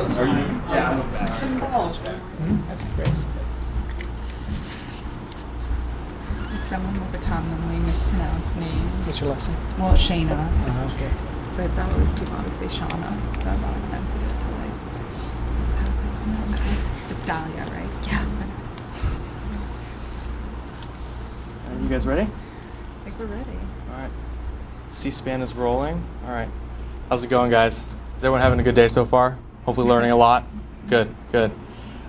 Are you? Yeah. Grace. Is someone with a commonly mispronounced name? What's your last name? Well, Shana. Okay. But it's always, people always say Shana, so I'm always sensitive to like, I was like, no, it's Dalia, right? Yeah. Are you guys ready? I think we're ready. All right. C-SPAN is rolling. All right. How's it going, guys? Is everyone having a good day so far? Hopefully learning a lot? Good, good.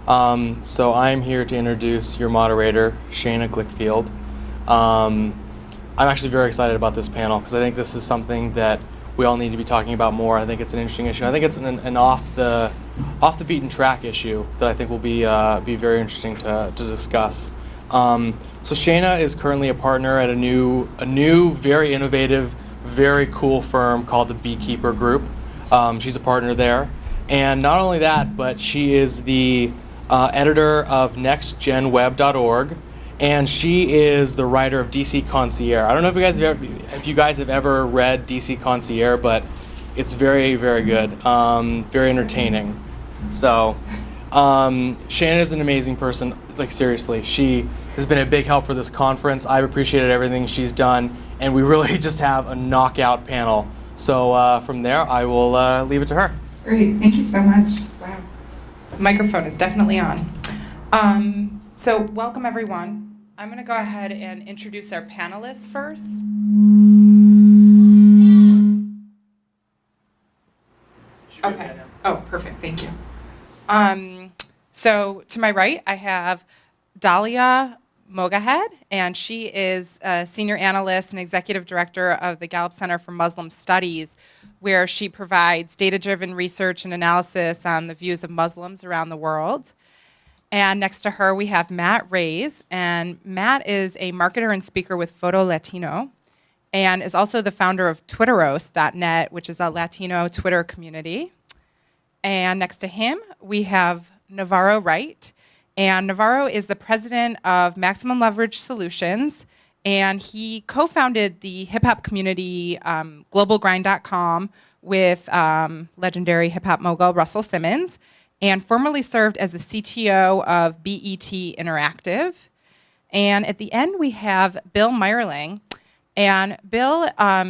So I'm here to introduce your moderator, Shana Glickfield. I'm actually very excited about this panel because I think this is something that we all need to be talking about more. I think it's an interesting issue. I think it's an off the beaten track issue that I think will be very interesting to discuss. So Shana is currently a partner at a new, very innovative, very cool firm called the Beekeeper Group. She's a partner there. And not only that, but she is the editor of nextgenweb.org, and she is the writer of DC Concierge. I don't know if you guys have ever read DC Concierge, but it's very, very good, very entertaining. So Shana is an amazing person, like seriously. She has been a big help for this conference. I've appreciated everything she's done, and we really just have a knockout panel. So from there, I will leave it to her. Great, thank you so much. Wow. Microphone is definitely on. So welcome everyone. I'm gonna go ahead and introduce our panelists first. Okay, oh, perfect, thank you. So to my right, I have Dalia Mogahed, and she is a senior analyst and executive director of the Gallup Center for Muslim Studies, where she provides data-driven research and analysis on the views of Muslims around the world. And next to her, we have Matt Reyes, and Matt is a marketer and speaker with Photo Latino, and is also the founder of Twitteros.net, which is a Latino Twitter community. And next to him, we have Navarrow Wright, and Navarrow is the president of Maximum Leverage Solutions, and he co-founded the hip-hop community, globalgrind.com, with legendary hip-hop mogul Russell Simmons, and formerly served as the CTO of BET Interactive. And at the end, we have Bill Meierling. And Bill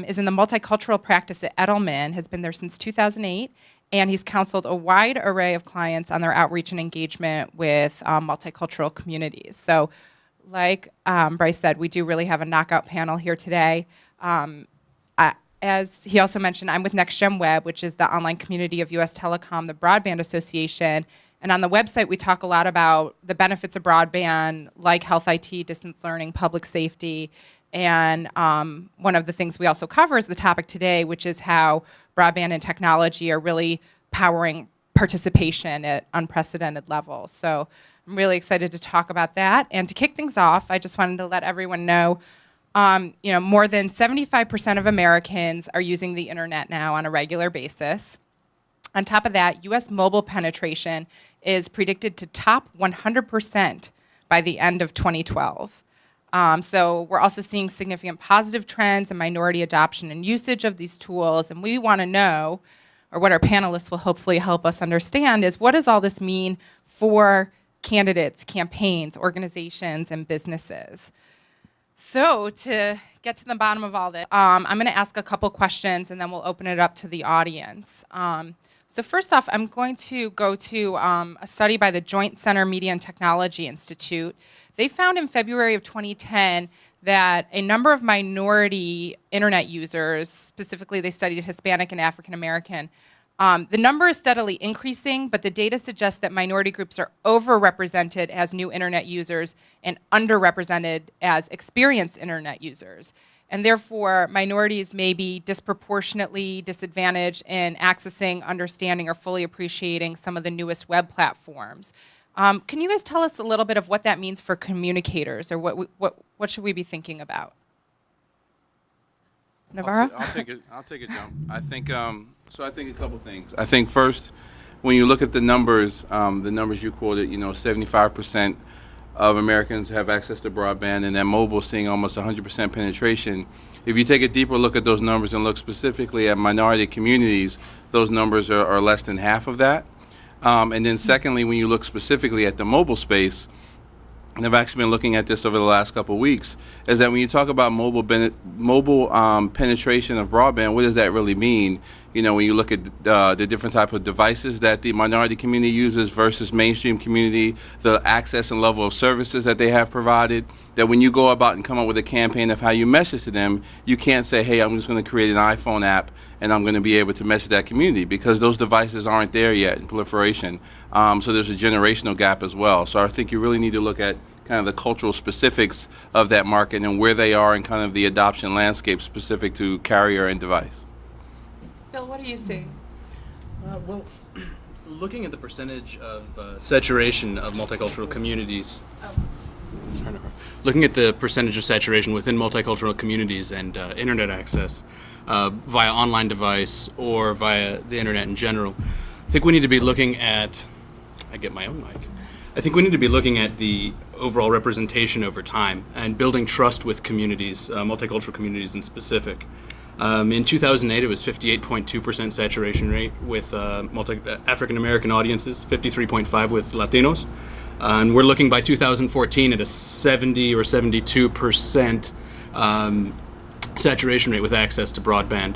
is in the multicultural practice at Edelman, has been there since 2008, and he's counseled a wide array of clients on their outreach and engagement with multicultural communities. So like Bryce said, we do really have a knockout panel here today. As he also mentioned, I'm with NextGenWeb, which is the online community of US Telecom, the Broadband Association. And on the website, we talk a lot about the benefits of broadband, like health IT, distance learning, public safety. And one of the things we also cover is the topic today, which is how broadband and technology are really powering participation at unprecedented levels. So I'm really excited to talk about that. And to kick things off, I just wanted to let everyone know, more than 75% of Americans are using the internet now on a regular basis. On top of that, US mobile penetration is predicted to top 100% by the end of 2012. So we're also seeing significant positive trends in minority adoption and usage of these tools, and we want to know, or what our panelists will hopefully help us understand, is what does all this mean for candidates, campaigns, organizations, and businesses? So to get to the bottom of all this, I'm going to ask a couple questions, and then we'll open it up to the audience. So first off, I'm going to go to a study by the Joint Center Media and Technology Institute. They found in February of 2010 that a number of minority internet users, specifically they studied Hispanic and African American, the number is steadily increasing, but the data suggests that minority groups are overrepresented as new internet users and underrepresented as experienced internet users. And therefore, minorities may be disproportionately disadvantaged in accessing, understanding, or fully appreciating some of the newest web platforms. Can you guys tell us a little bit of what that means for communicators, or what should we be thinking about? Navarro? I'll take a jump. I think I think a couple things. I think first, when you look at the numbers you quoted, 75% of Americans have access to broadband, and then mobile seeing almost 100% penetration. If you take a deeper look at those numbers and look specifically at minority communities, those numbers are less than half of that. And then secondly, when you look specifically at the mobile space, and I've actually been looking at this over the last couple of weeks, is that when you talk about mobile penetration of broadband, what does that really mean? You know, when you look at the different type of devices that the minority community uses versus mainstream community, the access and level of services that they have provided, that when you go about and come up with a campaign of how you message to them, you can't say, hey, I'm just going to create an iPhone app and I'm going to be able to message that community, because those devices aren't there yet in proliferation. So there's a generational gap as well. So I think you really need to look at kind of the cultural specifics of that market and where they are in kind of the adoption landscape specific to carrier and device. Bill, what do you see? Well, looking at the percentage of saturation of multicultural communities, looking at the percentage of saturation within multicultural communities and internet access via online device or via the internet in general, I think we need to be looking at, I get my own mic. I think we need to be looking at the overall representation over time and building trust with communities, multicultural communities in specific. In 2008, it was 58.2% saturation rate with African American audiences, 53.5% with Latinos. And we're looking by 2014 at a 70 or 72% saturation rate with access to broadband.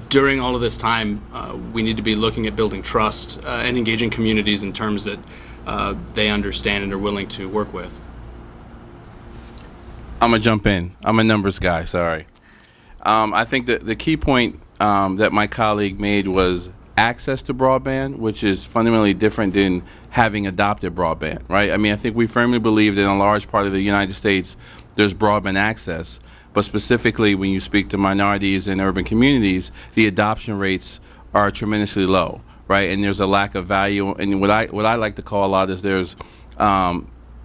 During all of this time, we need to be looking at building trust and engaging communities in terms that they understand and are willing to work with. I'm going to jump in. I'm a numbers guy, sorry. I think that the key point that my colleague made was access to broadband, which is fundamentally different than having adopted broadband, right? I mean, I think we firmly believe that in a large part of the United States, there's broadband access, but specifically when you speak to minorities and urban communities, the adoption rates are tremendously low, right? And there's a lack of value, and what I like to call a lot is there's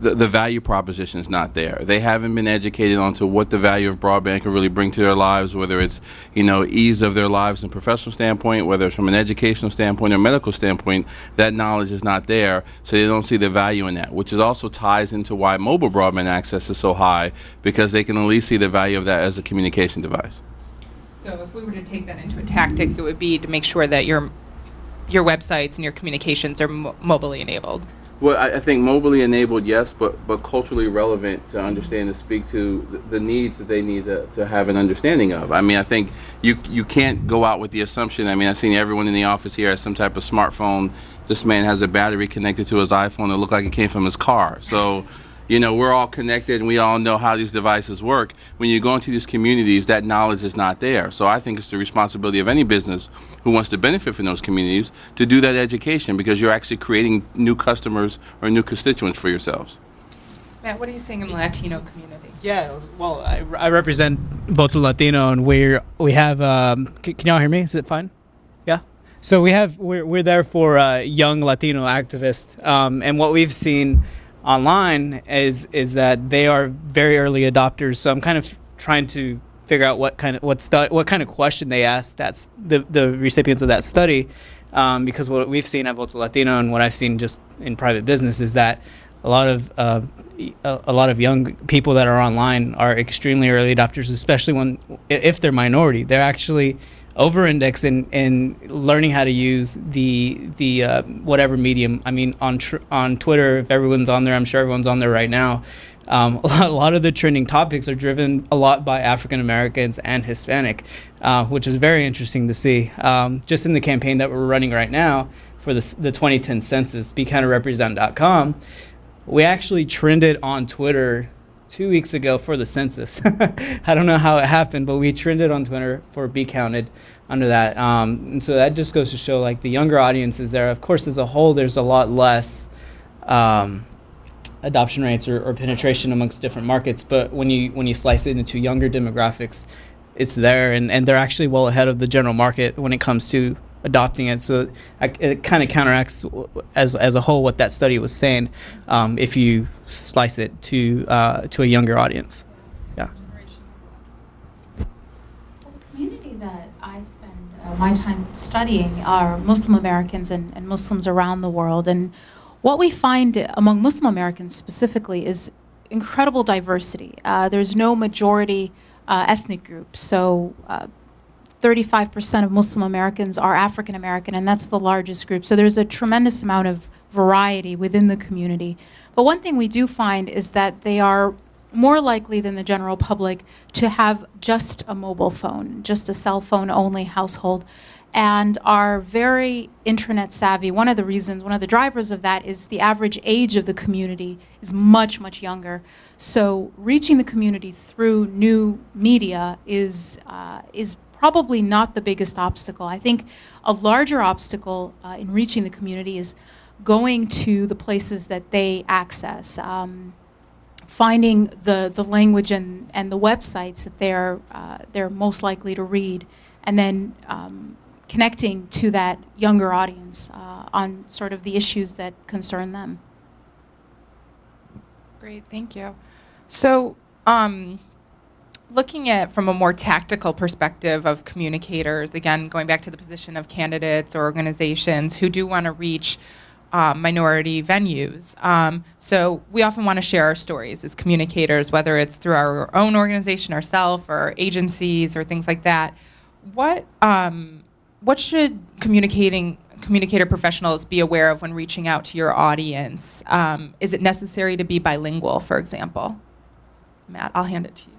the value proposition is not there. They haven't been educated onto what the value of broadband can really bring to their lives, whether it's, you know, ease of their lives from a professional standpoint, whether it's from an educational standpoint or medical standpoint. That knowledge is not there, so they don't see the value in that, which is also ties into why mobile broadband access is so high, because they can at least see the value of that as a communication device. So if we were to take that into a tactic, it would be to make sure that your websites and your communications are mobilely enabled. Well, I think mobily enabled, yes, but culturally relevant to understand and speak to the needs that they need to have an understanding of. I mean, I think you can't go out with the assumption. I mean, I've seen everyone in the office here has some type of smartphone. This man has a battery connected to his iPhone that looked like it came from his car. So, you know, we're all connected and we all know how these devices work. When you go into these communities, that knowledge is not there. So I think it's the responsibility of any business who wants to benefit from those communities to do that education, because you're actually creating new customers or new constituents for yourselves. Matt, what are you seeing in the Latino community? Yeah, well, I represent Voto Latino, and we have. Can y'all hear me? Is it fine? Yeah. So we're there for young Latino activists, and what we've seen online is that they are very early adopters. So I'm kind of trying to figure out what kind of question they asked that's the recipients of that study, because what we've seen at Voto Latino and what I've seen just in private business is that a lot of young people that are online are extremely early adopters, especially if they're minority. They're actually over-index in learning how to use the whatever medium. I mean, on Twitter, if everyone's on there, I'm sure everyone's on there right now. A lot of the trending topics are driven a lot by African Americans and Hispanic, which is very interesting to see. Just in the campaign that we're running right now for the 2010 census, BeCounted.represent.com, we actually trended on Twitter 2 weeks ago for the census. I don't know how it happened, but we trended on Twitter for Be Counted under that. And so that just goes to show, like, the younger audience is there. Of course, as a whole, there's a lot less adoption rates or penetration amongst different markets, but when you slice it into younger demographics, it's there, and they're actually well ahead of the general market when it comes to adopting it. So it kind of counteracts as a whole what that study was saying, if you slice it to a younger audience. Yeah. Well, the community that I spend my time studying are Muslim Americans and Muslims around the world, and what we find among Muslim Americans specifically is incredible diversity. There's no majority ethnic group, so 35% of Muslim Americans are African American, and that's the largest group. So there's a tremendous amount of variety within the community. But one thing we do find is that they are more likely than the general public to have just a mobile phone, just a cell phone only household, and are very internet savvy. One of the drivers of that is the average age of the community is much, much younger. So reaching the community through new media is probably not the biggest obstacle. I think a larger obstacle in reaching the community is going to the places that they access, finding the language and the websites that they're most likely to read, and then connecting to that younger audience on sort of the issues that concern them. Great, thank you. So, looking at from a more tactical perspective of communicators, again, going back to the position of candidates or organizations who do want to reach minority venues. So we often want to share our stories as communicators, whether it's through our own organization, ourselves, or agencies, or things like that. What should communicator professionals be aware of when reaching out to your audience? Is it necessary to be bilingual, for example? Matt, I'll hand it to you.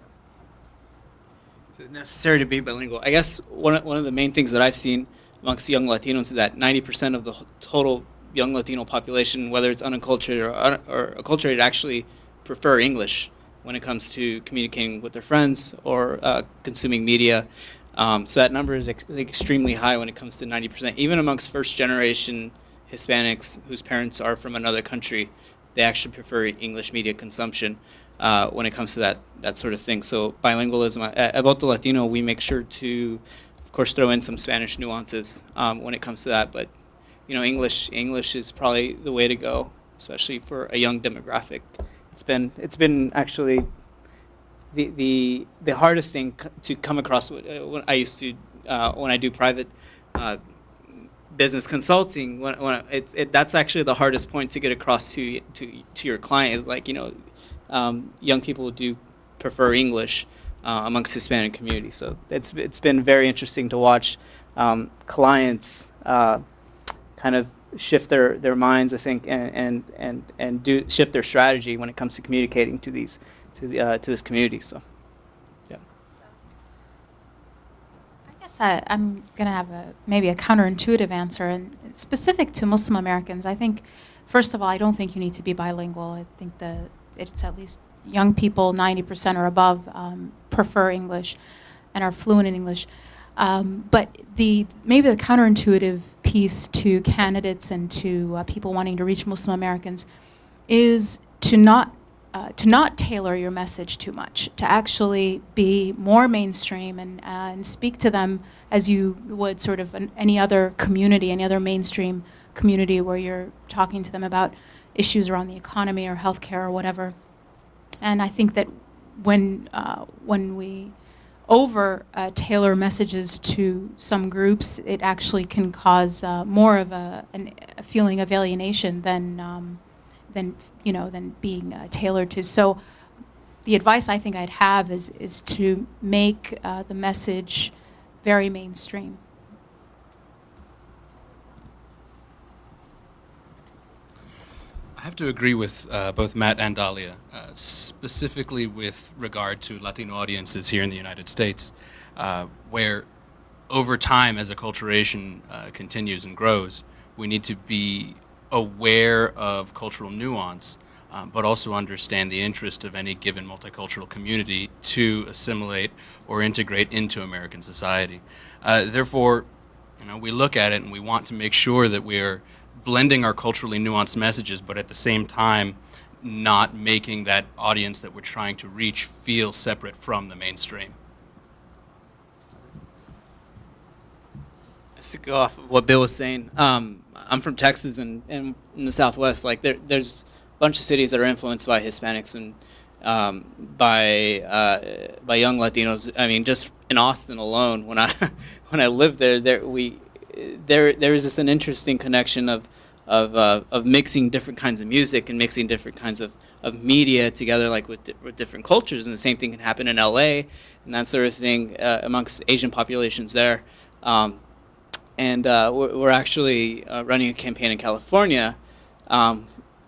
Is it necessary to be bilingual? I guess one of the main things that I've seen amongst young Latinos is that 90% of the total young Latino population, whether it's unacculturated or acculturated, actually prefer English when it comes to communicating with their friends or consuming media. So that number is extremely high when it comes to 90%. Even amongst first-generation Hispanics whose parents are from another country, they actually prefer English media consumption when it comes to that sort of thing. So bilingualism, at Voto Latino, we make sure to, of course, throw in some Spanish nuances when it comes to that. But English is probably the way to go, especially for a young demographic. It's been actually the hardest thing to come across when I used to when I do private business consulting. That's actually the hardest point to get across to your client is like young people do prefer English amongst Hispanic community. So it's been very interesting to watch clients kind of shift their minds, I think, and do shift their strategy when it comes to communicating to this community. So, yeah. I guess I'm going to have maybe a counterintuitive answer, and specific to Muslim Americans. I think, first of all, I don't think you need to be bilingual. I think it's at least young people, 90% or above, prefer English and are fluent in English. But maybe the counterintuitive piece to candidates and to people wanting to reach Muslim Americans is to not tailor your message too much, to actually be more mainstream and speak to them as you would sort of any other community, any other mainstream community where you're talking to them about issues around the economy or healthcare or whatever. And I think that when we over tailor messages to some groups, it actually can cause more of a feeling of alienation than being tailored to. So the advice I think I'd have is to make the message very mainstream. I have to agree with both Matt and Dalia, specifically with regard to Latino audiences here in the United States, where over time, as acculturation continues and grows, we need to be aware of cultural nuance, but also understand the interest of any given multicultural community to assimilate or integrate into American society. Therefore, we look at it and we want to make sure that we are blending our culturally nuanced messages, but at the same time not making that audience that we're trying to reach feel separate from the mainstream. Just to go off of what Bill was saying, I'm from Texas and in the Southwest. Like there's a bunch of cities that are influenced by Hispanics and by young Latinos. I mean, just in Austin alone, when I lived there is just an interesting connection of mixing different kinds of music and mixing different kinds of of media together, like with different cultures, and the same thing can happen in LA and that sort of thing amongst Asian populations there. We're actually running a campaign in California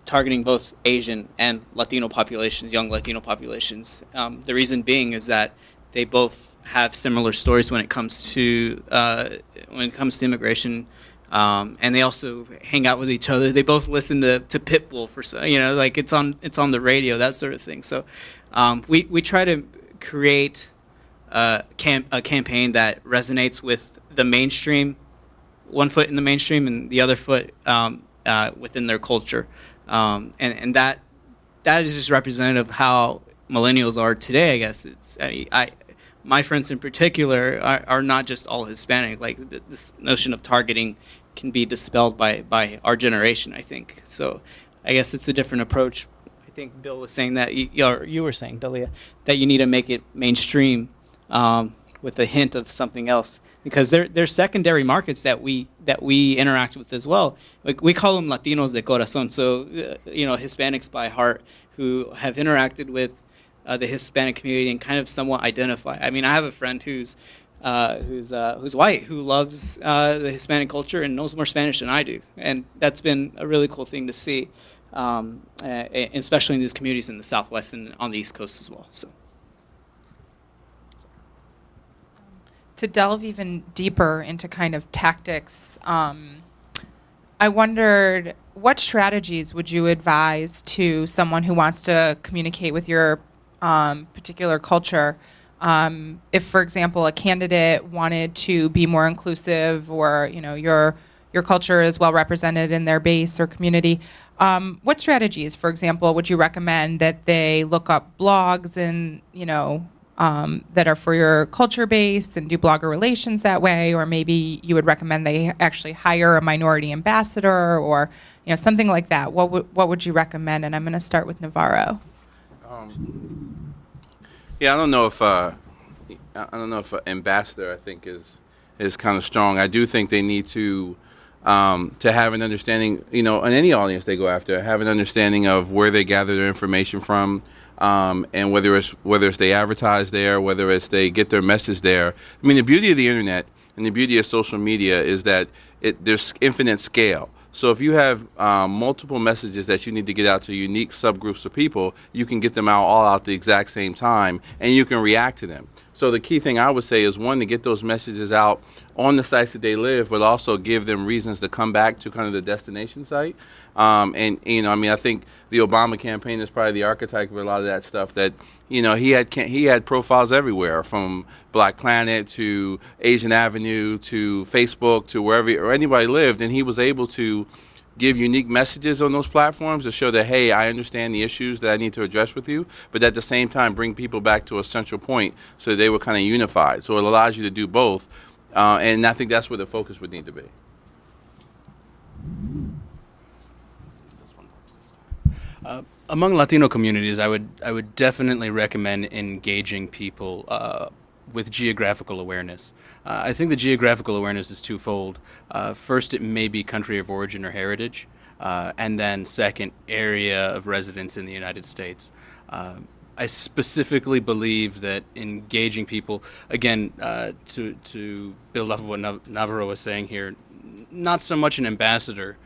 targeting both Asian and Latino populations, young Latino populations. The reason being is that they both have similar stories when it comes to immigration, and they also hang out with each other. They both listen to Pitbull for like it's on the radio, that sort of thing. So we try to create a campaign that resonates with the mainstream, one foot in the mainstream and the other foot within their culture, and that is just representative of how millennials are today. I guess my friends in particular are not just all Hispanic. Like this notion of targeting can be dispelled by our generation, I think. So I guess it's a different approach. I think Bill was saying that, you were saying, Dalia, that you need to make it mainstream with a hint of something else, because there's secondary markets that we interact with as well. Like we call them Latinos de corazón, so Hispanics by heart, who have interacted with the Hispanic community and kind of somewhat identify. I mean, I have a friend who's white, who loves the Hispanic culture and knows more Spanish than I do, and that's been a really cool thing to see, especially in these communities in the Southwest and on the East Coast as well. So. To delve even deeper into kind of tactics, I wondered what strategies would you advise to someone who wants to communicate with your particular culture? If, for example, a candidate wanted to be more inclusive, or your culture is well represented in their base or community, what strategies, for example, would you recommend that they look up blogs and that are for your culture base and do blogger relations that way? Or maybe you would recommend they actually hire a minority ambassador, or something like that. What would you recommend? And I'm going to start with Navarrow. Yeah, I don't know if ambassador, I think, is kind of strong. I do think they need to have an understanding, in any audience they go after, have an understanding of where they gather their information from, and whether it's they advertise there, whether it's they get their message there. I mean, the beauty of the internet and the beauty of social media is that there's infinite scale. So if you have multiple messages that you need to get out to unique subgroups of people, you can get them all out at the exact same time, and you can react to them. So the key thing I would say is, one, to get those messages out on the sites that they live, but also give them reasons to come back to kind of the destination site. I think the Obama campaign is probably the archetype of a lot of that stuff. That he had profiles everywhere, from Black Planet to Asian Avenue to Facebook to wherever anybody lived, and he was able to give unique messages on those platforms to show that, hey, I understand the issues that I need to address with you, but at the same time bring people back to a central point so that they were kind of unified. So it allows you to do both, and I think that's where the focus would need to be. Among Latino communities, I would definitely recommend engaging people with geographical awareness. I think the geographical awareness is twofold. First, it may be country of origin or heritage, and then second, area of residence in the United States. I specifically believe that engaging people, again, to build off of what Navarrow was saying here, not so much an ambassador,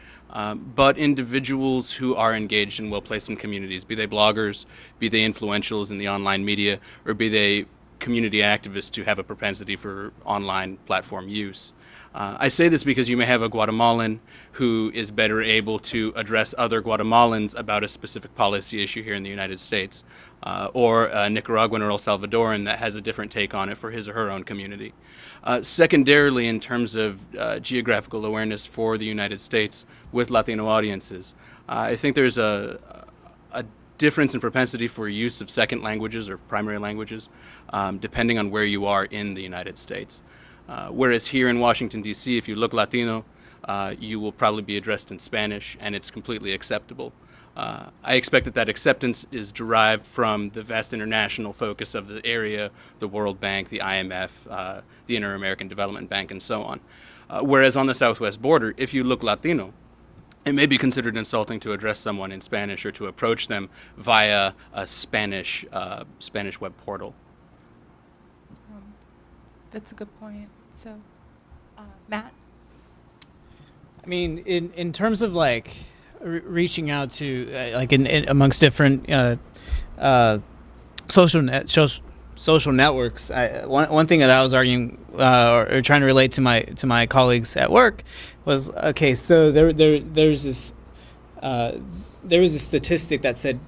but individuals who are engaged and well placed in communities, be they bloggers, be they influentials in the online media, or be they community activists who have a propensity for online platform use. I say this because you may have a Guatemalan who is better able to address other Guatemalans about a specific policy issue here in the United States, or a Nicaraguan or El Salvadoran that has a different take on it for his or her own community. Secondarily, in terms of geographical awareness for the United States with Latino audiences, I think there's a difference in propensity for use of second languages or primary languages, depending on where you are in the United States. Whereas here in Washington, D.C., if you look Latino, you will probably be addressed in Spanish, and it's completely acceptable. I expect that acceptance is derived from the vast international focus of the area, the World Bank, the IMF, the Inter-American Development Bank, and so on. Whereas on the southwest border, if you look Latino, it may be considered insulting to address someone in Spanish or to approach them via a Spanish web portal. That's a good point. So, Matt? I mean, in terms of like reaching out to like in amongst different social networks, one thing that I was arguing or trying to relate to my colleagues at work was, okay, so there was this statistic that said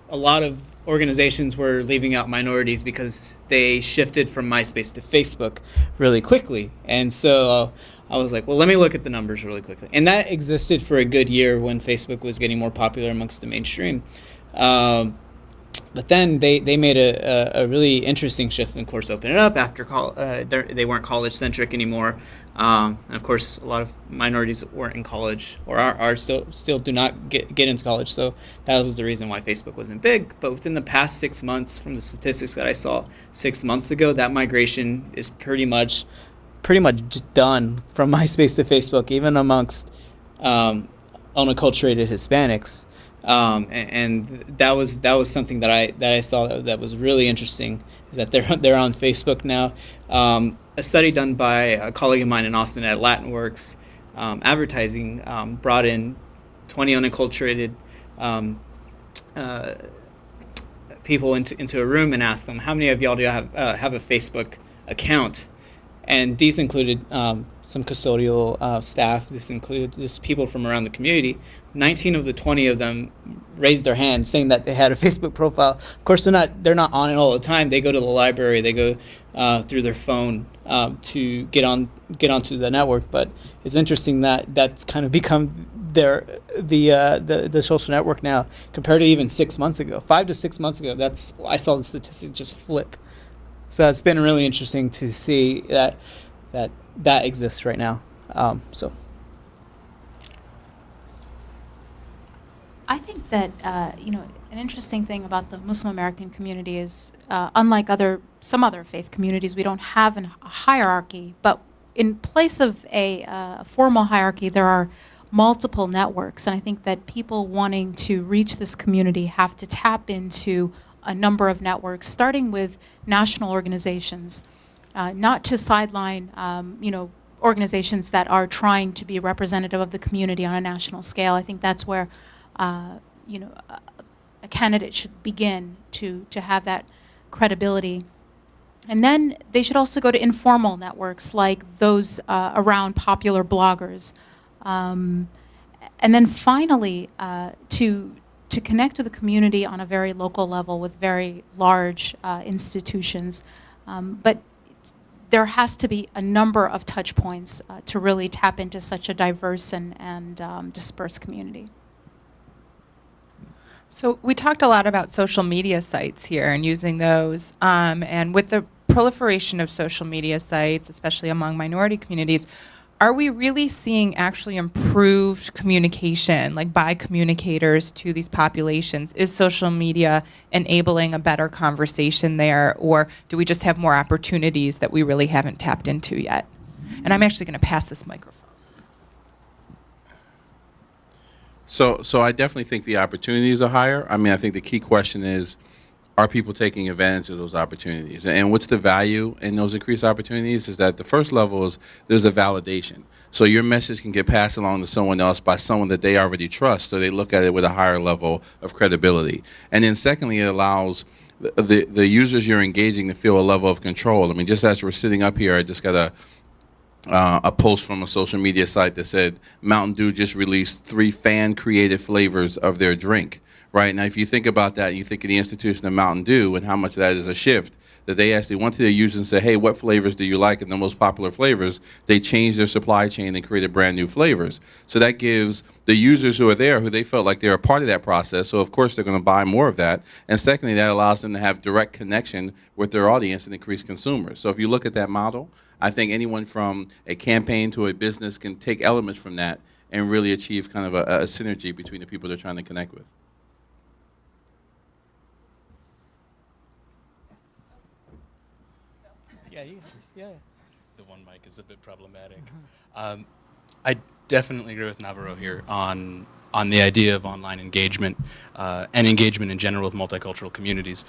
a lot of organizations were leaving out minorities because they shifted from MySpace to Facebook really quickly. And so I was like, well, let me look at the numbers really quickly. And that existed for a good year when Facebook was getting more popular amongst the mainstream. But then they made a really interesting shift, and of course opened it up after they weren't college-centric anymore. And of course, a lot of minorities weren't in college or are still do not get into college. So that was the reason why Facebook wasn't big. But within the past 6 months, from the statistics that I saw 6 months ago, that migration is pretty much done from MySpace to Facebook, even amongst unacculturated Hispanics. And that was something that I saw that was really interesting, is that they're on Facebook now. A study done by a colleague of mine in Austin at LatinWorks Advertising brought in 20 unacculturated people into a room and asked them, how many of y'all do have a Facebook account? And these included some custodial staff. This included just people from around the community. 19 of the 20 of them raised their hand, saying that they had a Facebook profile. Of course, they're not on it all the time. They go to the library. They go through their phone to get onto the network. But it's interesting that that's kind of become the social network now, compared to even 6 months ago. 5 to 6 months ago, I saw the statistic just flip. So it's been really interesting to see that exists right now. I think that an interesting thing about the Muslim American community is, unlike some other faith communities, we don't have a hierarchy. But in place of a formal hierarchy, there are multiple networks, and I think that people wanting to reach this community have to tap into a number of networks, starting with national organizations, not to sideline organizations that are trying to be representative of the community on a national scale. I think that's where a candidate should begin to have that credibility. And then they should also go to informal networks like those around popular bloggers. And then finally, to connect with the community on a very local level with very large institutions. But there has to be a number of touch points to really tap into such a diverse and dispersed community. So we talked a lot about social media sites here and using those. And with the proliferation of social media sites, especially among minority communities, are we really seeing actually improved communication, like by communicators to these populations? Is social media enabling a better conversation there, or do we just have more opportunities that we really haven't tapped into yet? And I'm actually going to pass this microphone. So I definitely think the opportunities are higher. I mean, I think the key question is, are people taking advantage of those opportunities? And what's the value in those increased opportunities is that the first level is there's a validation. So your message can get passed along to someone else by someone that they already trust, so they look at it with a higher level of credibility. And then secondly, it allows the users you're engaging to feel a level of control. I mean, just as we're sitting up here, I just got a post from a social media site that said Mountain Dew just released 3 fan-created flavors of their drink. Right, now if you think about that, and you think of the institution of Mountain Dew and how much that is a shift, that they actually went to their users and said, hey, what flavors do you like? And the most popular flavors, they changed their supply chain and created brand new flavors. So that gives the users who are there, who they felt like they're a part of that process, so of course they're going to buy more of that. And secondly, that allows them to have direct connection with their audience and increase consumers. So if you look at that model, I think anyone from a campaign to a business can take elements from that and really achieve kind of a synergy between the people they're trying to connect with. Yeah. The one mic is a bit problematic. I definitely agree with Navarrow here on the idea of online engagement and engagement in general with multicultural communities,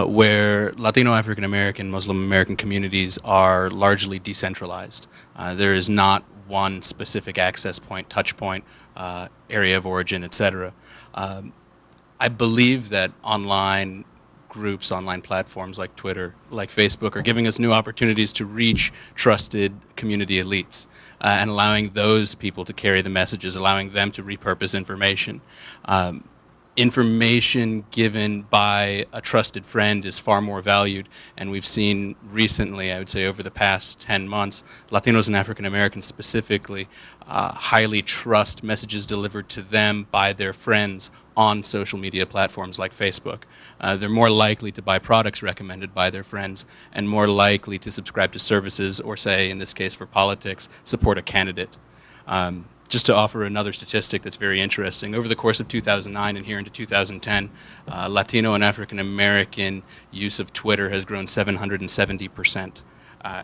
where Latino, African American, Muslim American communities are largely decentralized. There is not one specific access point, touch point, area of origin, etc. I believe that online groups, online platforms like Twitter, like Facebook, are giving us new opportunities to reach trusted community elites and allowing those people to carry the messages, allowing them to repurpose information. Information given by a trusted friend is far more valued, and we've seen recently, I would say over the past 10 months, Latinos and African Americans specifically highly trust messages delivered to them by their friends on social media platforms like Facebook. They're more likely to buy products recommended by their friends and more likely to subscribe to services or, say, in this case for politics, support a candidate. Just to offer another statistic that's very interesting, over the course of 2009 and here into 2010, Latino and African American use of Twitter has grown 770%,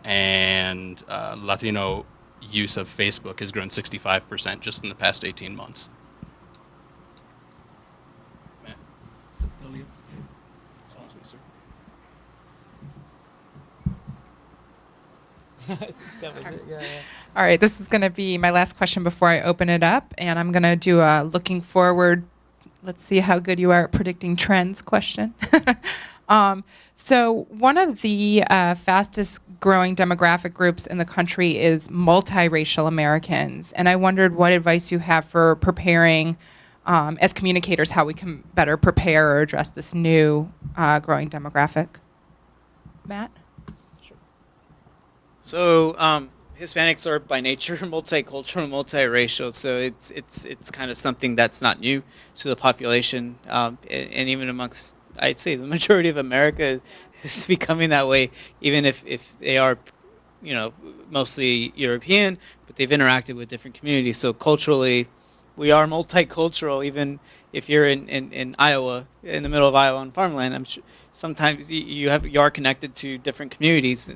and Latino use of Facebook has grown 65% just in the past 18 months. All right, this is going to be my last question before I open it up, and I'm going to do a looking forward, let's see how good you are at predicting trends question. So one of the fastest growing demographic groups in the country is multiracial Americans, and I wondered what advice you have for preparing as communicators, how we can better prepare or address this new growing demographic. Matt? So Hispanics are by nature multicultural, multiracial. So it's kind of something that's not new to the population, and even amongst, I'd say, the majority of America is becoming that way. Even if they are, mostly European, but they've interacted with different communities. So culturally, we are multicultural. Even if you're in Iowa, in the middle of Iowa on farmland, I'm sure sometimes you are connected to different communities,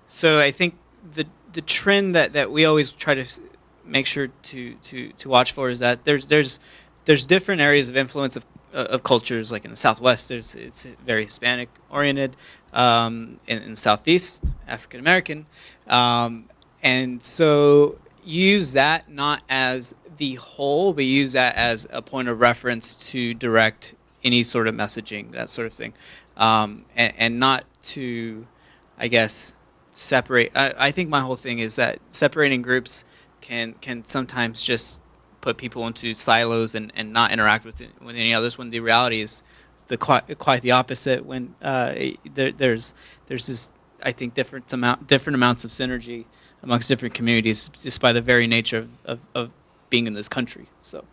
so I think the trend that we always try to make sure to watch for is that there's different areas of influence of cultures. Like in the Southwest, it's very Hispanic oriented. In the Southeast, African American, and so use that not as the whole, but use that as a point of reference to direct any sort of messaging, that sort of thing, and not to, I guess, separate. I think my whole thing is that separating groups can sometimes just put people into silos and not interact with any others, when the reality is quite the opposite. When there's this, I think, different amounts of synergy amongst different communities just by the very nature of being in this country. So,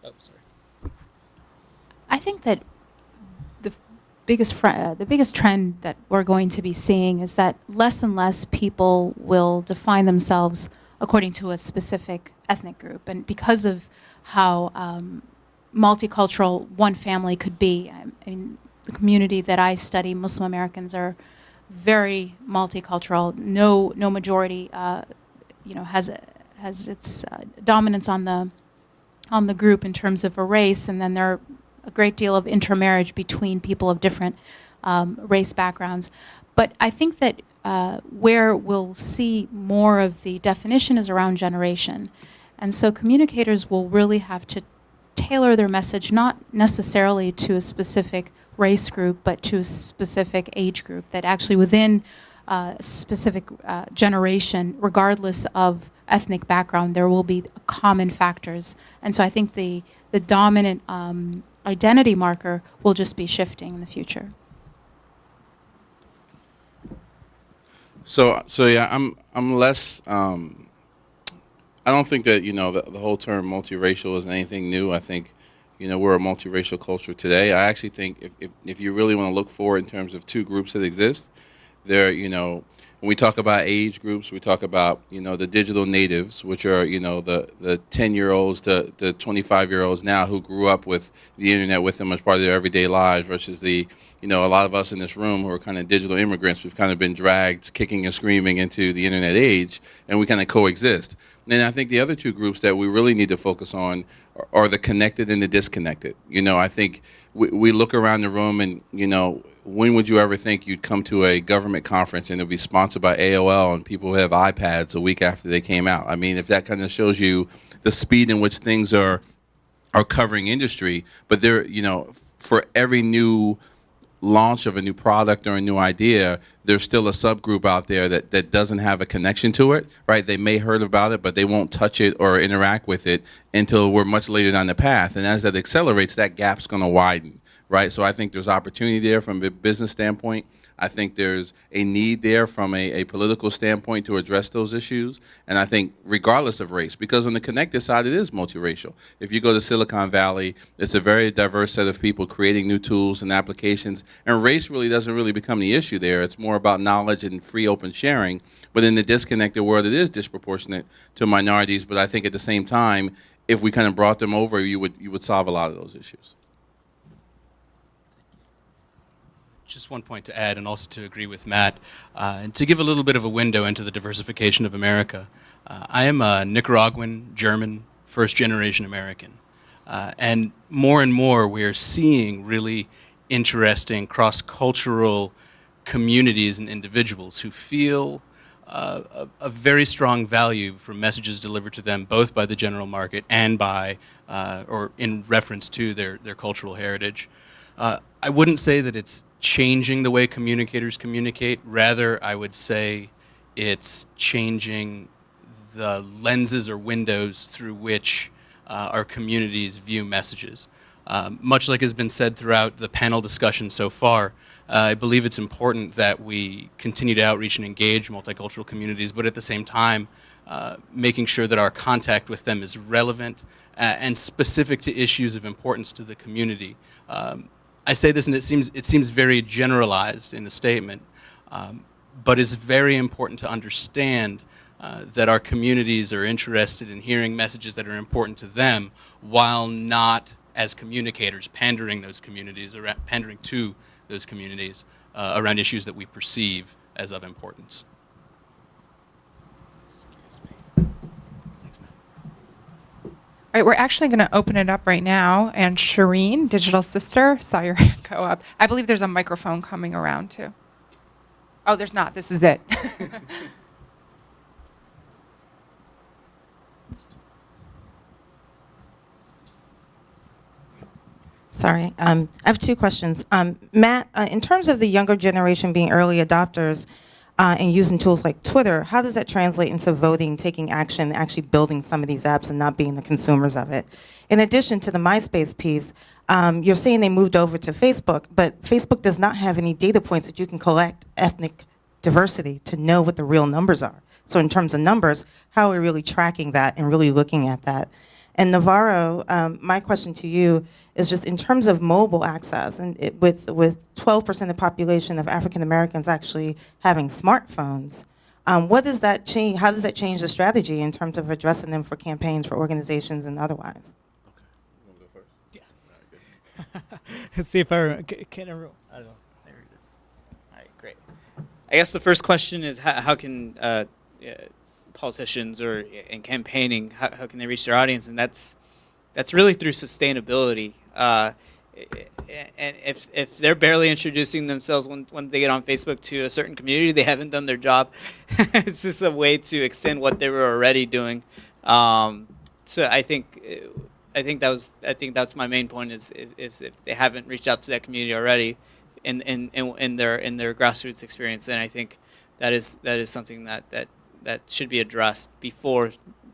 sorry. I think that the biggest trend that we're going to be seeing is that less and less people will define themselves according to a specific ethnic group, and because of how multicultural one family could be. I mean, the community that I study, Muslim Americans, are very multicultural. No majority, has its dominance on the group in terms of a race, and then there are a great deal of intermarriage between people of different race backgrounds. But I think that where we'll see more of the definition is around generation. And so communicators will really have to tailor their message not necessarily to a specific race group, but to a specific age group, that actually within a specific generation, regardless of ethnic background, there will be common factors. And so I think the dominant identity marker will just be shifting in the future. So yeah, I'm less. I don't think that the whole term multiracial is anything new. I think we're a multiracial culture today. I actually think if you really want to look for in terms of two groups that exist, they're when we talk about age groups, we talk about, the digital natives, which are, the 10-year-olds to the 25-year-olds now who grew up with the internet with them as part of their everyday lives versus a lot of us in this room who are kind of digital immigrants. We've kind of been dragged kicking and screaming into the internet age, and we kind of coexist. And I think the other two groups that we really need to focus on are the connected and the disconnected. I think we look around the room and, when would you ever think you'd come to a government conference and it'll be sponsored by AOL and people have iPads a week after they came out? I mean, if that kind of shows you the speed in which things are covering industry, but there, for every new launch of a new product or a new idea, there's still a subgroup out there that doesn't have a connection to it, right? They may heard about it, but they won't touch it or interact with it until we're much later down the path. And as that accelerates, that gap's going to widen, right? So I think there's opportunity there from a business standpoint. I think there's a need there from a political standpoint to address those issues. And I think regardless of race, because on the connected side, it is multiracial. If you go to Silicon Valley, it's a very diverse set of people creating new tools and applications. And race really doesn't really become the issue there. It's more about knowledge and free open sharing. But in the disconnected world, it is disproportionate to minorities. But I think at the same time, if we kind of brought them over, you would solve a lot of those issues. Just one point to add, and also to agree with Matt, and to give a little bit of a window into the diversification of America. I am a Nicaraguan, German, first-generation American. And more we are seeing really interesting cross-cultural communities and individuals who feel a very strong value from messages delivered to them both by the general market and by, or in reference to their cultural heritage. I wouldn't say that it's changing the way communicators communicate. Rather, I would say it's changing the lenses or windows through which our communities view messages. Much like has been said throughout the panel discussion so far, I believe it's important that we continue to outreach and engage multicultural communities, but at the same time, making sure that our contact with them is relevant and specific to issues of importance to the community. I say this, and it seems very generalized in the statement, but it's very important to understand that our communities are interested in hearing messages that are important to them, while not, as communicators, pandering to those communities around issues that we perceive as of importance. All right, we're actually going to open it up right now. And Shireen, digital sister, saw your hand go up. I believe there's a microphone coming around too. Oh, there's not. This is it. Sorry, I have two questions. Matt, in terms of the younger generation being early adopters and using tools like Twitter, how does that translate into voting, taking action, actually building some of these apps and not being the consumers of it? In addition to the MySpace piece, you're saying they moved over to Facebook, but Facebook does not have any data points that you can collect ethnic diversity to know what the real numbers are. So in terms of numbers, how are we really tracking that and really looking at that? And Navarro, my question to you is just in terms of mobile access, and with 12% of the population of African Americans actually having smartphones, what does that change? How does that change the strategy in terms of addressing them for campaigns, for organizations, and otherwise? Okay, you want to go first? Yeah. All right, good. Let's see if can everyone. I don't know. There it is. All right, great. I guess the first question is how can politicians or in campaigning, how can they reach their audience? And that's really through sustainability. And if they're barely introducing themselves when they get on Facebook to a certain community, they haven't done their job. It's just a way to extend what they were already doing. So I think that's my main point is if they haven't reached out to that community already in their grassroots experience, then I think that is something that should be addressed before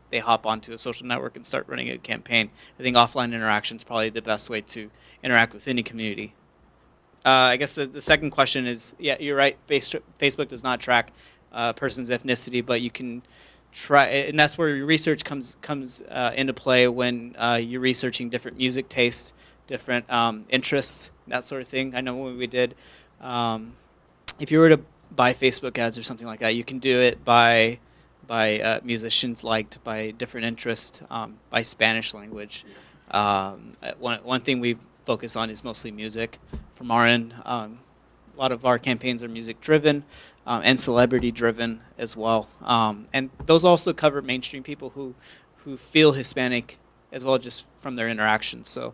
they hop onto a social network and start running a campaign. I think offline interaction is probably the best way to interact with any community. I guess the second question is, yeah, you're right, Facebook does not track a person's ethnicity, but you can try, and that's where your research comes into play when you're researching different music tastes, different interests, that sort of thing. I know when we did, if you were to by Facebook ads or something like that. You can do it by musicians liked, by different interests, by Spanish language. One thing we focus on is mostly music from our end. A lot of our campaigns are music driven and celebrity driven as well. And those also cover mainstream people who feel Hispanic as well, just from their interactions. So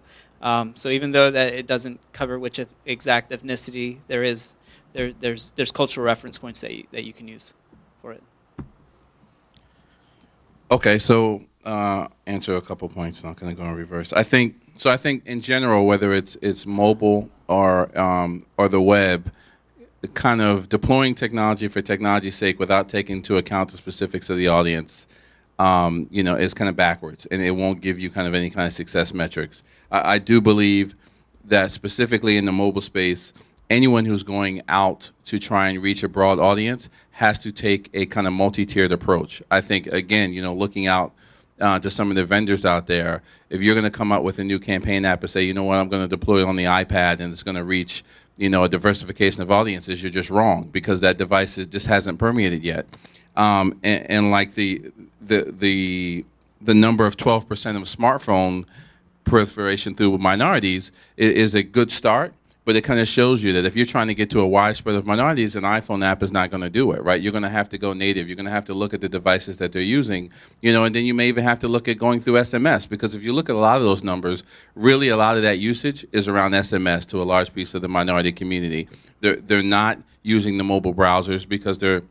even though that it doesn't cover which exact ethnicity, there's cultural reference points that you can use for it. Okay, so answer a couple points. Not going to go in reverse. I think in general, whether it's mobile or the web, kind of deploying technology for technology's sake without taking into account the specifics of the audience, is kind of backwards, and it won't give you kind of any kind of success metrics. I do believe that specifically in the mobile space, anyone who's going out to try and reach a broad audience has to take a kind of multi-tiered approach. I think, again, looking out to some of the vendors out there, if you're going to come up with a new campaign app and say, you know what, I'm going to deploy it on the iPad and it's going to reach, a diversification of audiences, you're just wrong, because that device just hasn't permeated yet. And like the number of 12% of smartphone proliferation through minorities is a good start. But it kind of shows you that if you're trying to get to a wide spread of minorities, an iPhone app is not going to do it, right? You're going to have to go native. You're going to have to look at the devices that they're using, and then you may even have to look at going through SMS, because if you look at a lot of those numbers, really a lot of that usage is around SMS to a large piece of the minority community. They're not using the mobile browsers because they're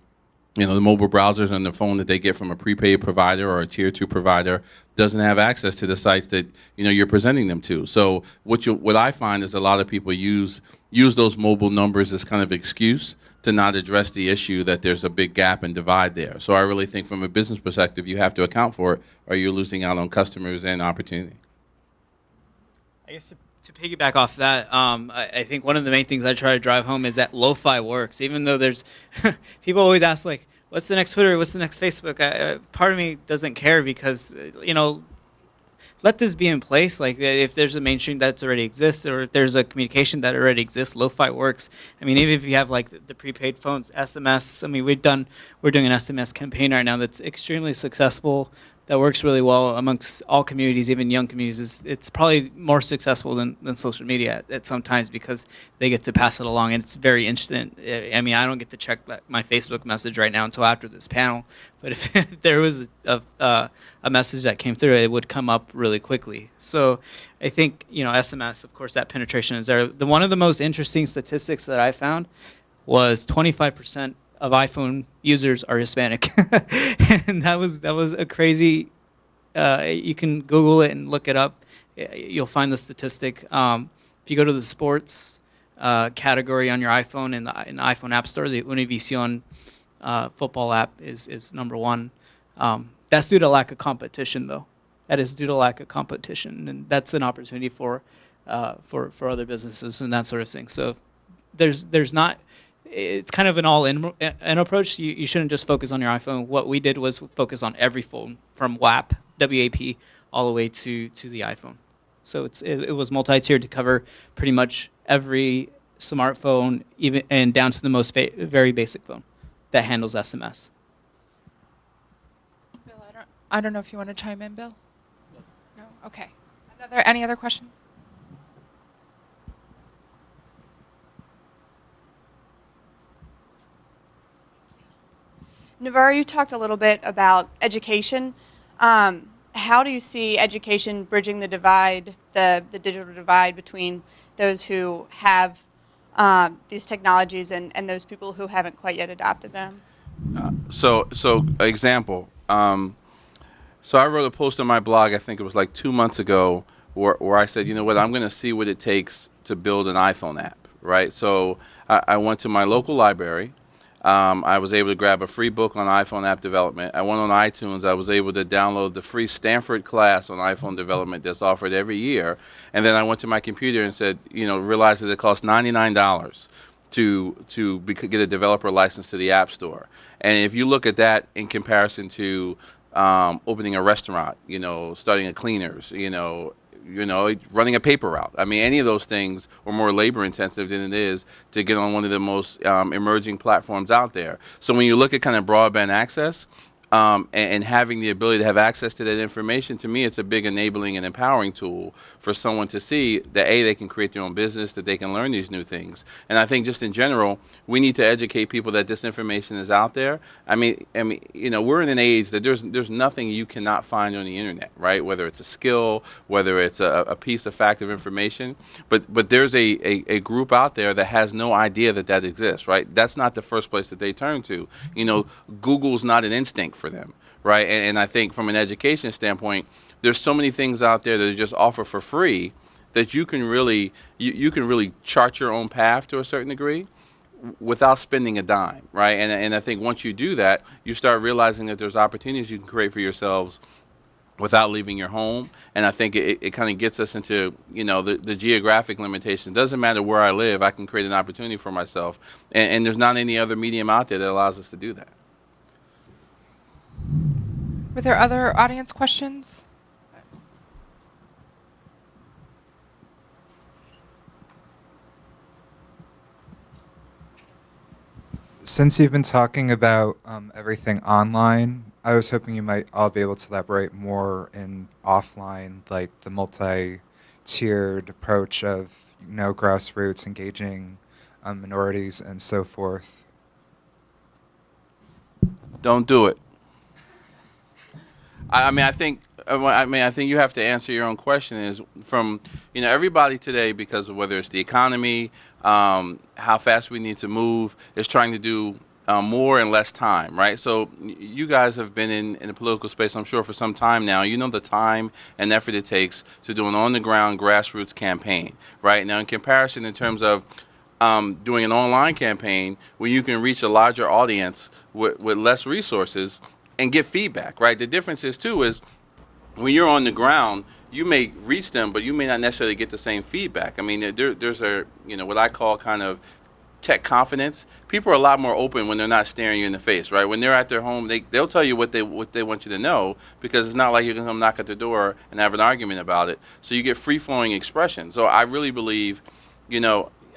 the mobile browsers on the phone that they get from a prepaid provider or a tier 2 provider doesn't have access to the sites that you're presenting them to. So what I find is a lot of people use those mobile numbers as kind of excuse to not address the issue that there's a big gap and divide there. So I really think from a business perspective, you have to account for it, or you're losing out on customers and opportunity. I guess to piggyback off that, I think one of the main things I try to drive home is that lo-fi works. Even though there's people always ask, like, what's the next Twitter, what's the next Facebook? Part of me doesn't care, because let this be in place. Like, if there's a mainstream that already exists, or if there's a communication that already exists, lo-fi works. I mean, even if you have like the prepaid phones, SMS. I mean, we're doing an SMS campaign right now that's extremely successful, that works really well amongst all communities, even young communities. It's probably more successful than social media at some times, because they get to pass it along, and it's very instant. I mean, I don't get to check my Facebook message right now until after this panel, but if there was a message that came through, it would come up really quickly. So I think, SMS, of course, that penetration is there. One of the most interesting statistics that I found was 25% of iPhone users are Hispanic, and that was a crazy. You can Google it and look it up. You'll find the statistic. If you go to the sports category on your iPhone in the iPhone App Store, the Univision football app is number one. That's due to lack of competition, though. That is due to lack of competition, and that's an opportunity for other businesses and that sort of thing. So there's not. It's kind of an all-in approach. You shouldn't just focus on your iPhone. What we did was focus on every phone, from WAP, all the way to the iPhone. So it was multi-tiered to cover pretty much every smartphone, even and down to the most very basic phone that handles SMS. Bill, I don't know if you want to chime in, Bill. No. Okay. Any other questions? Navarro, you talked a little bit about education. How do you see education bridging the divide, the digital divide between those who have these technologies and those people who haven't quite yet adopted them? So example. So I wrote a post on my blog, I think it was like 2 months ago, where I said, you know what, I'm going to see what it takes to build an iPhone app, right? So I went to my local library. I was able to grab a free book on iPhone app development. I went on iTunes. I was able to download the free Stanford class on iPhone development that's offered every year. And then I went to my computer and said, realized that it costs $99 to get a developer license to the App Store. And if you look at that in comparison to opening a restaurant, starting a cleaners, running a paper route. I mean, any of those things are more labor intensive than it is to get on one of the most emerging platforms out there. So when you look at kind of broadband access, and having the ability to have access to that information, to me, it's a big enabling and empowering tool for someone to see that they can create their own business, that they can learn these new things. And I think just in general, we need to educate people that this information is out there. I mean, we're in an age that there's nothing you cannot find on the internet, right? Whether it's a skill, whether it's a piece of fact of information, but there's a group out there that has no idea that exists, right? That's not the first place that they turn to. Google's not an instinct for them, right? And I think from an education standpoint, there's so many things out there that are just offered for free that you can really chart your own path to a certain degree without spending a dime, right? And I think once you do that, you start realizing that there's opportunities you can create for yourselves without leaving your home. And I think it kind of gets us into the geographic limitation. Doesn't matter where I live, I can create an opportunity for myself, and there's not any other medium out there that allows us to do that. Were there other audience questions? Since you've been talking about everything online, I was hoping you might all be able to elaborate more in offline, like the multi-tiered approach of grassroots engaging minorities and so forth. Don't do it. I think you have to answer your own question. Is from everybody today, because of whether it's the economy, how fast we need to move, is trying to do more in less time, right? So you guys have been in the political space, I'm sure, for some time now. You know the time and effort it takes to do an on-the-ground grassroots campaign, right? Now, in comparison, in terms of doing an online campaign where you can reach a larger audience with less resources and get feedback, right? The difference is when you're on the ground, you may reach them, but you may not necessarily get the same feedback. I mean, there's what I call kind of tech confidence. People are a lot more open when they're not staring you in the face, right? When they're at their home, they'll tell you what they want you to know, because it's not like you're going to come knock at the door and have an argument about it. So you get free-flowing expression. So I really believe,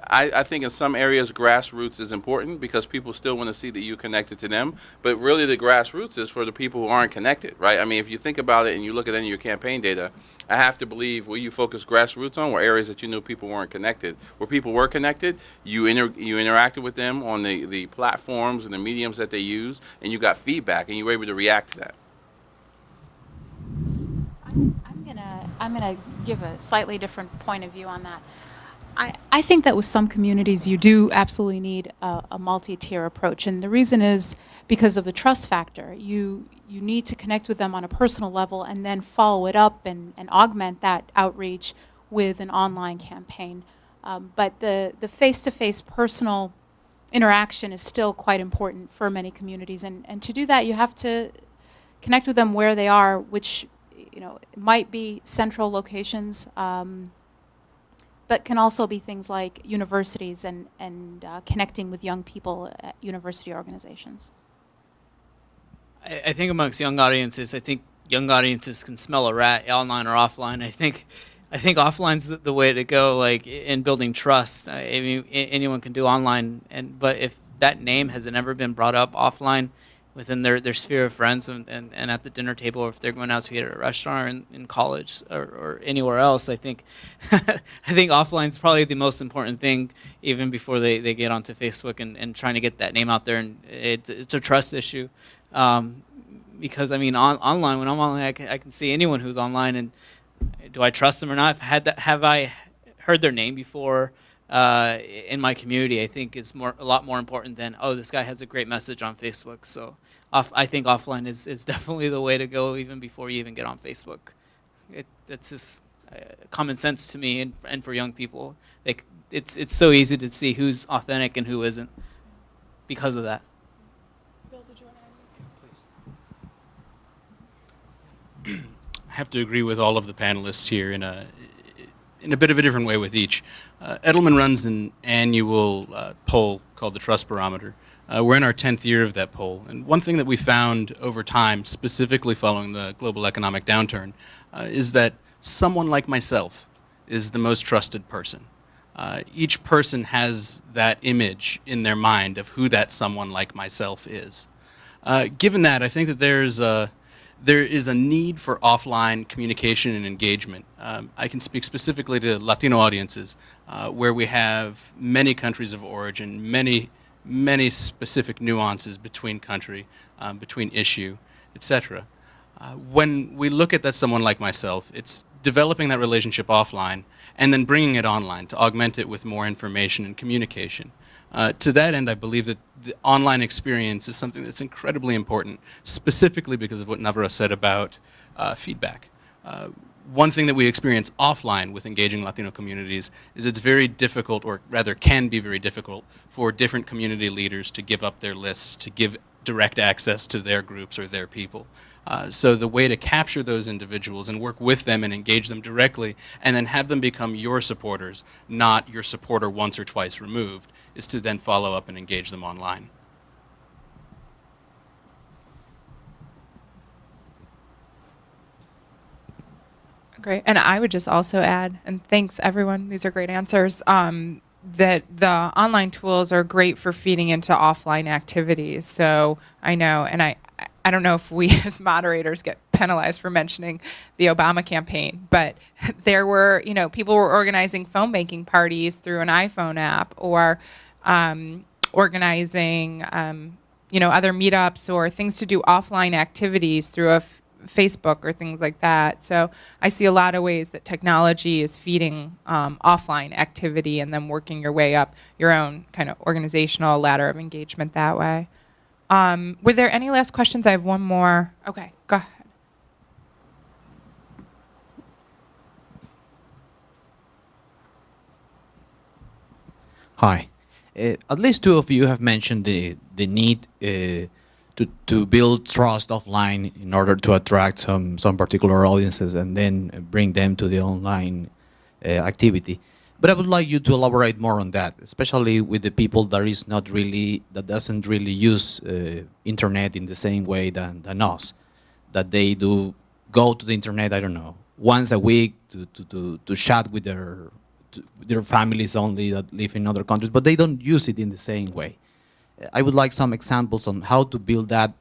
I think in some areas grassroots is important because people still want to see that you're connected to them. But really the grassroots is for the people who aren't connected, right? I mean, if you think about it and you look at any of your campaign data, I have to believe where you focus grassroots on were areas that you knew people weren't connected. Where people were connected, you interacted with them on the platforms and the mediums that they use, and you got feedback and you were able to react to that. I'm gonna give a slightly different point of view on that. I think that with some communities you do absolutely need a multi-tier approach, and the reason is because of the trust factor. You need to connect with them on a personal level and then follow it up and augment that outreach with an online campaign. But the face-to-face personal interaction is still quite important for many communities, and to do that you have to connect with them where they are, which might be central locations, but can also be things like universities and connecting with young people at university organizations. I think amongst young audiences, young audiences can smell a rat, online or offline. I think offline's the way to go, like in building trust. I mean, anyone can do online, but if that name has never been brought up offline within their sphere of friends and at the dinner table, or if they're going out to eat at a restaurant in college or anywhere else, I think offline is probably the most important thing, even before they get onto Facebook and trying to get that name out there. And it's a trust issue, because I mean online, when I'm online, I can see anyone who's online, and do I trust them or not? Have I heard their name before? In my community, I think is a lot more important than, oh, this guy has a great message on Facebook. So I think offline is definitely the way to go, even before you even get on Facebook. That's just common sense to me, and for young people, it's so easy to see who's authentic and who isn't because of that. Bill, did you want to add? Please. I have to agree with all of the panelists here in a bit of a different way with each. Edelman runs an annual poll called the Trust Barometer. We're in our 10th year of that poll, and one thing that we found over time, specifically following the global economic downturn, is that someone like myself is the most trusted person. Each person has that image in their mind of who that someone like myself is. Given that, I think that there is a need for offline communication and engagement. I can speak specifically to Latino audiences, where we have many countries of origin, many specific nuances between country, between issue, etc. When we look at that someone like myself, it's developing that relationship offline and then bringing it online to augment it with more information and communication. To that end, I believe that the online experience is something that's incredibly important, specifically because of what Navarrow said about feedback. One thing that we experience offline with engaging Latino communities is it's very difficult, or rather can be very difficult, for different community leaders to give up their lists, to give direct access to their groups or their people. So the way to capture those individuals and work with them and engage them directly and then have them become your supporters, not your supporter once or twice removed, is to then follow up and engage them online. Great. And I would just also add, and thanks everyone, these are great answers, that the online tools are great for feeding into offline activities. So I know, and I don't know if we as moderators get penalized for mentioning the Obama campaign, but there were, people were organizing phone banking parties through an iPhone app, or organizing, other meetups or things to do offline activities through a Facebook or things like that. So I see a lot of ways that technology is feeding offline activity and then working your way up your own kind of organizational ladder of engagement that way. Were there any last questions? I have one more. Okay, go ahead. Hi. At least two of you have mentioned the need to build trust offline in order to attract some particular audiences and then bring them to the online activity. But I would like you to elaborate more on that, especially with the people that doesn't really use internet in the same way than us, that they do go to the internet, I don't know, once a week to chat with their families only that live in other countries, but they don't use it in the same way. I would like some examples on how to build that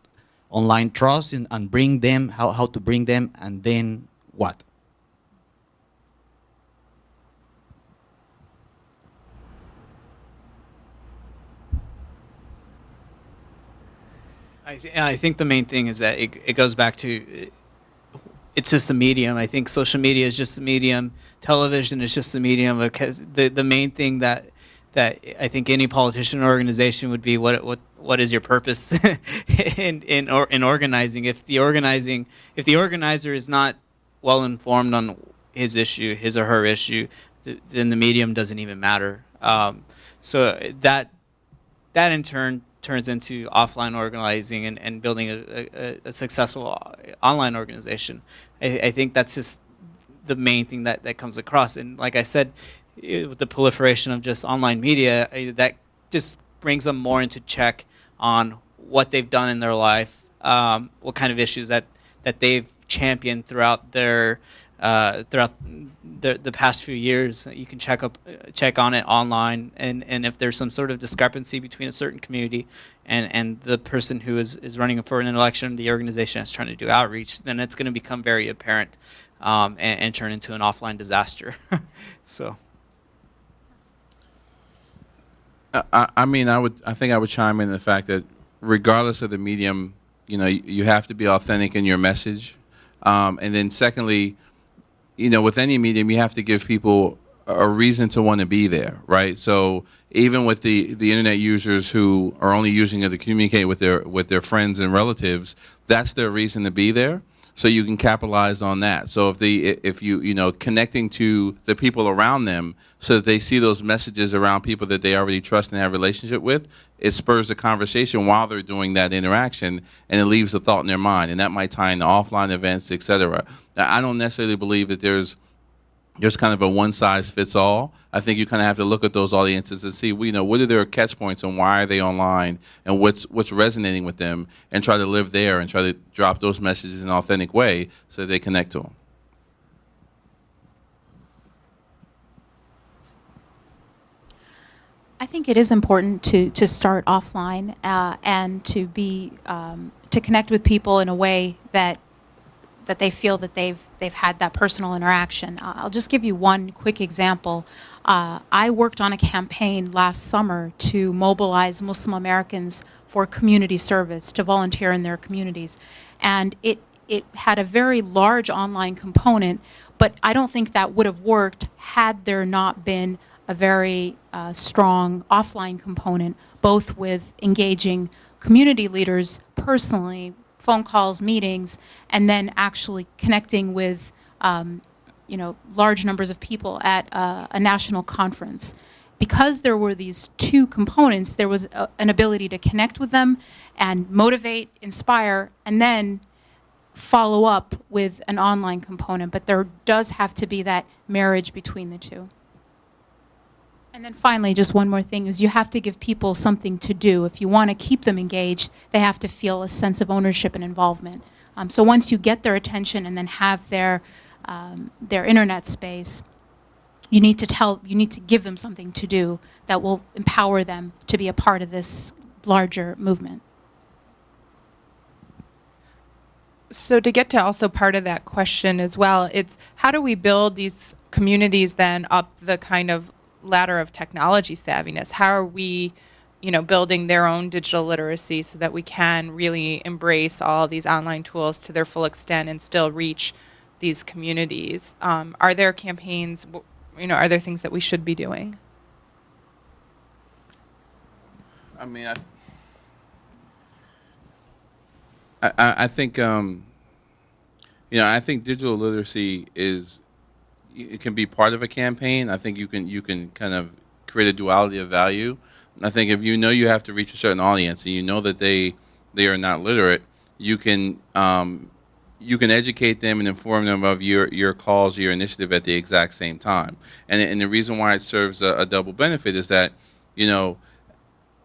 online trust and bring them, how to bring them, and then what? I think the main thing is that it goes back to, it's just a medium. I think social media is just a medium. Television is just a medium, because the main thing that I think any politician or organization would be, what is your purpose in organizing? If the organizer is not well informed on his or her issue, then the medium doesn't even matter. So that in turn turns into offline organizing and building a successful online organization. I think that's just the main thing that comes across. And like I said, with the proliferation of just online media, that just brings them more into check on what they've done in their life, what kind of issues that they've championed throughout the past few years. You can check on it online, and if there's some sort of discrepancy between a certain community and the person who is running for an election, the organization that's trying to do outreach, then it's going to become very apparent and turn into an offline disaster. So. I think I would chime in the fact that regardless of the medium, you have to be authentic in your message, and then secondly, with any medium, you have to give people a reason to want to be there, right? So even with the internet users who are only using it to communicate with their friends and relatives, that's their reason to be there. So you can capitalize on that. So if you connecting to the people around them, so that they see those messages around people that they already trust and have a relationship with, it spurs a conversation while they're doing that interaction, and it leaves a thought in their mind, and that might tie into offline events, etc. Now, I don't necessarily believe that there's kind of a one-size-fits-all. I think you kind of have to look at those audiences and see, what are their catch points and why are they online, and what's resonating with them, and try to live there and try to drop those messages in an authentic way so that they connect to them. I think it is important to start offline and to be to connect with people in a way that they feel that they've had that personal interaction. I'll just give you one quick example. I worked on a campaign last summer to mobilize Muslim Americans for community service, to volunteer in their communities, and it had a very large online component, but I don't think that would have worked had there not been a very strong offline component, both with engaging community leaders personally, phone calls, meetings, and then actually connecting with large numbers of people at a national conference. Because there were these two components, there was an ability to connect with them and motivate, inspire, and then follow up with an online component. But there does have to be that marriage between the two. And then finally, just one more thing, is you have to give people something to do. If you want to keep them engaged, they have to feel a sense of ownership and involvement. So once you get their attention and then have their internet space, you need to give them something to do that will empower them to be a part of this larger movement. So to get to also part of that question as well, it's how do we build these communities then up the kind of ladder of technology savviness? How are we, building their own digital literacy so that we can really embrace all these online tools to their full extent and still reach these communities? Are there campaigns, are there things that we should be doing? I mean, I think I think digital literacy it can be part of a campaign. I think you can kind of create a duality of value. I think if you know you have to reach a certain audience and you know that they are not literate, you can educate them and inform them of your cause, your initiative at the exact same time. And the reason why it serves a double benefit is that,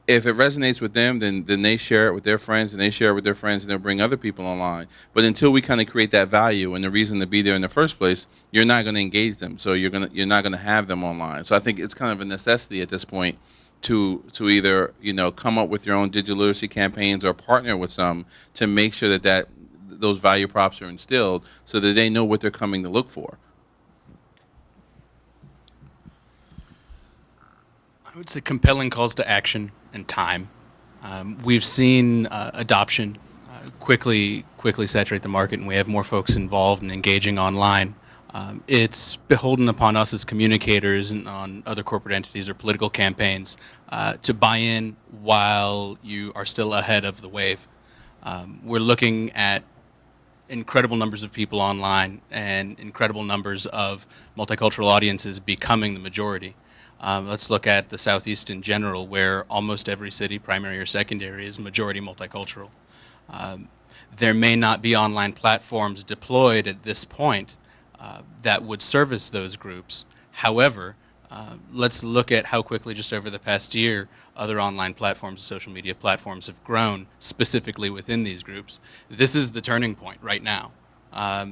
if it resonates with them, then they share it with their friends, and they share it with their friends, and they'll bring other people online. But until we kind of create that value and the reason to be there in the first place, you're not going to engage them. So you're not going to have them online. So I think it's kind of a necessity at this point to either come up with your own digital literacy campaigns or partner with some to make sure that those value props are instilled so that they know what they're coming to look for. I would say compelling calls to action and time. We've seen adoption quickly saturate the market, and we have more folks involved and engaging online. It's beholden upon us as communicators and on other corporate entities or political campaigns to buy in while you are still ahead of the wave. We're looking at incredible numbers of people online and incredible numbers of multicultural audiences becoming the majority. Let's look at the Southeast in general, where almost every city, primary or secondary, is majority multicultural. There may not be online platforms deployed at this point that would service those groups. However, let's look at how quickly, just over the past year, other online platforms, social media platforms have grown specifically within these groups. This is the turning point right now.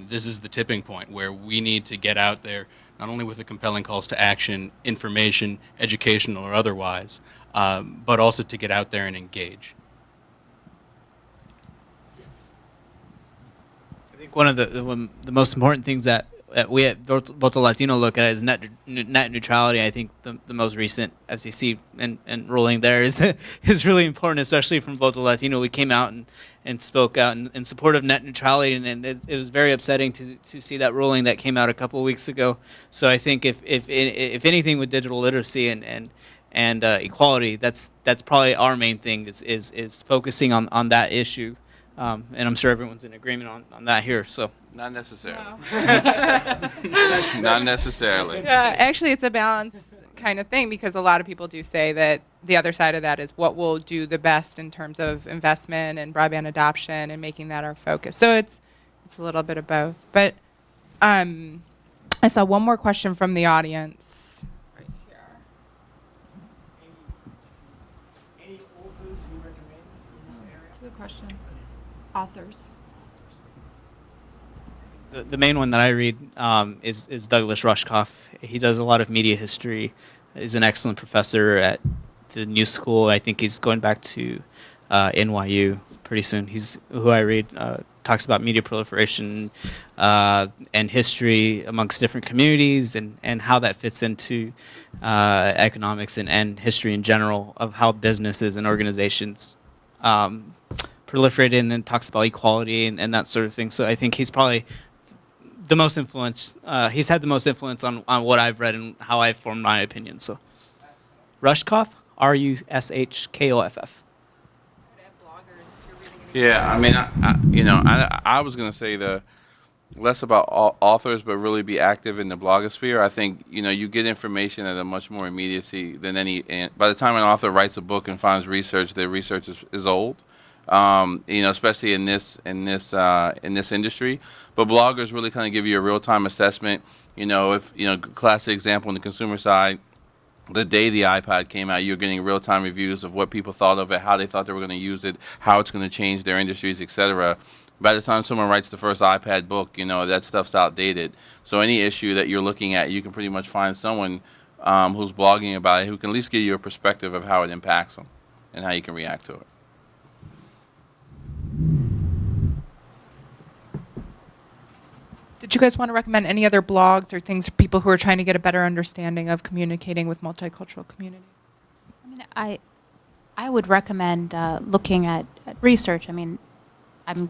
This is the tipping point where we need to get out there, not only with the compelling calls to action, information, educational or otherwise, but also to get out there and engage. I think one of the most important things that we at Voto Latino look at is net neutrality. I think the most recent FCC and ruling there is really important, especially from Voto Latino. We came out and spoke out in support of net neutrality, and it was very upsetting to see that ruling that came out a couple of weeks ago. So I think if anything with digital literacy and equality, that's probably our main thing is focusing on that issue. And I'm sure everyone's in agreement on that here. So Not necessarily. No. Not necessarily. Yeah, actually, it's a balance kind of thing, because a lot of people do say that the other side of that is what will do the best in terms of investment and broadband adoption and making that our focus. So it's a little bit of both. But I saw one more question from the audience right here. Any authors you recommend in this area? That's a good question. Authors. the main one that I read is Douglas Rushkoff. He does a lot of media history. He's an excellent professor at the new school. I think he's going back to NYU pretty soon. He's who I read talks about media proliferation and history amongst different communities and how that fits into economics and history in general of how businesses and organizations proliferate and talks about equality and that sort of thing. So I think he's probably the most influence. He's had the most influence on what I've read and how I've formed my opinion. So Rushkoff, Rushkoff. Yeah, I mean, I was going to say the less about authors, but really be active in the blogosphere. I think, you get information at a much more immediacy than any, and by the time an author writes a book and finds research, their research is old. Especially in this industry, but bloggers really kind of give you a real-time assessment. Classic example on the consumer side, the day the iPad came out, you're getting real-time reviews of what people thought of it, how they thought they were going to use it, how it's going to change their industries, etc. By the time someone writes the first iPad book, that stuff's outdated. So any issue that you're looking at, you can pretty much find someone who's blogging about it who can at least give you a perspective of how it impacts them and how you can react to it. Did you guys want to recommend any other blogs or things for people who are trying to get a better understanding of communicating with multicultural communities? I mean, I would recommend looking at research. I mean, I'm,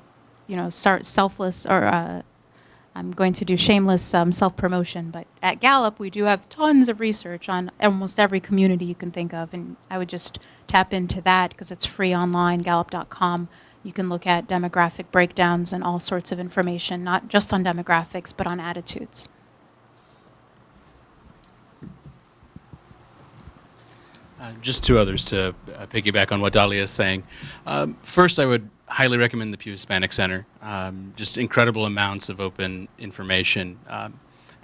start selfless, or I'm going to do shameless self-promotion. But at Gallup, we do have tons of research on almost every community you can think of, and I would just tap into that because it's free online, Gallup.com. You can look at demographic breakdowns and all sorts of information, not just on demographics, but on attitudes. Just two others to piggyback on what Dalia is saying. First, I would highly recommend the Pew Hispanic Center. Just incredible amounts of open information.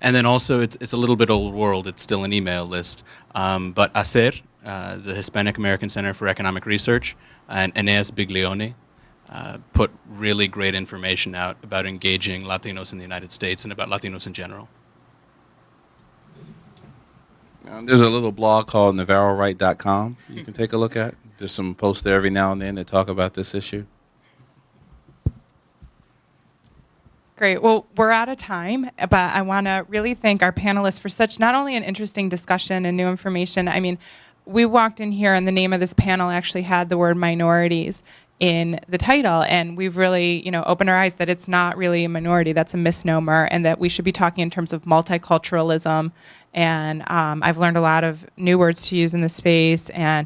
And then also, it's a little bit old world. It's still an email list. But ACER, the Hispanic American Center for Economic Research, and Eneas Biglione, put really great information out about engaging Latinos in the United States and about Latinos in general. There's a little blog called NavarrowWright.com you can take a look at. There's some posts there every now and then that talk about this issue. Great. Well, we're out of time, but I want to really thank our panelists for such not only an interesting discussion and new information. I mean, we walked in here and the name of this panel actually had the word minorities in the title, and we've really, opened our eyes that it's not really a minority, that's a misnomer, and that we should be talking in terms of multiculturalism. And I've learned a lot of new words to use in the space and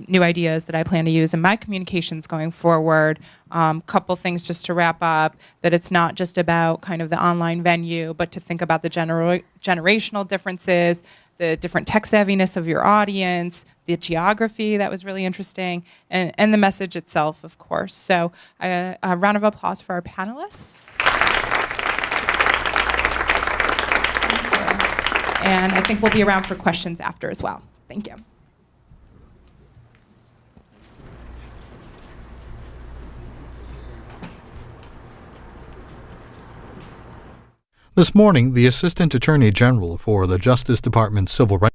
new ideas that I plan to use in my communications going forward. Couple things just to wrap up, that it's not just about kind of the online venue, but to think about the generational differences, the different tech savviness of your audience, the geography, that was really interesting, and the message itself, of course. So a round of applause for our panelists. And I think we'll be around for questions after as well. Thank you. This morning, the Assistant Attorney General for the Justice Department's Civil Rights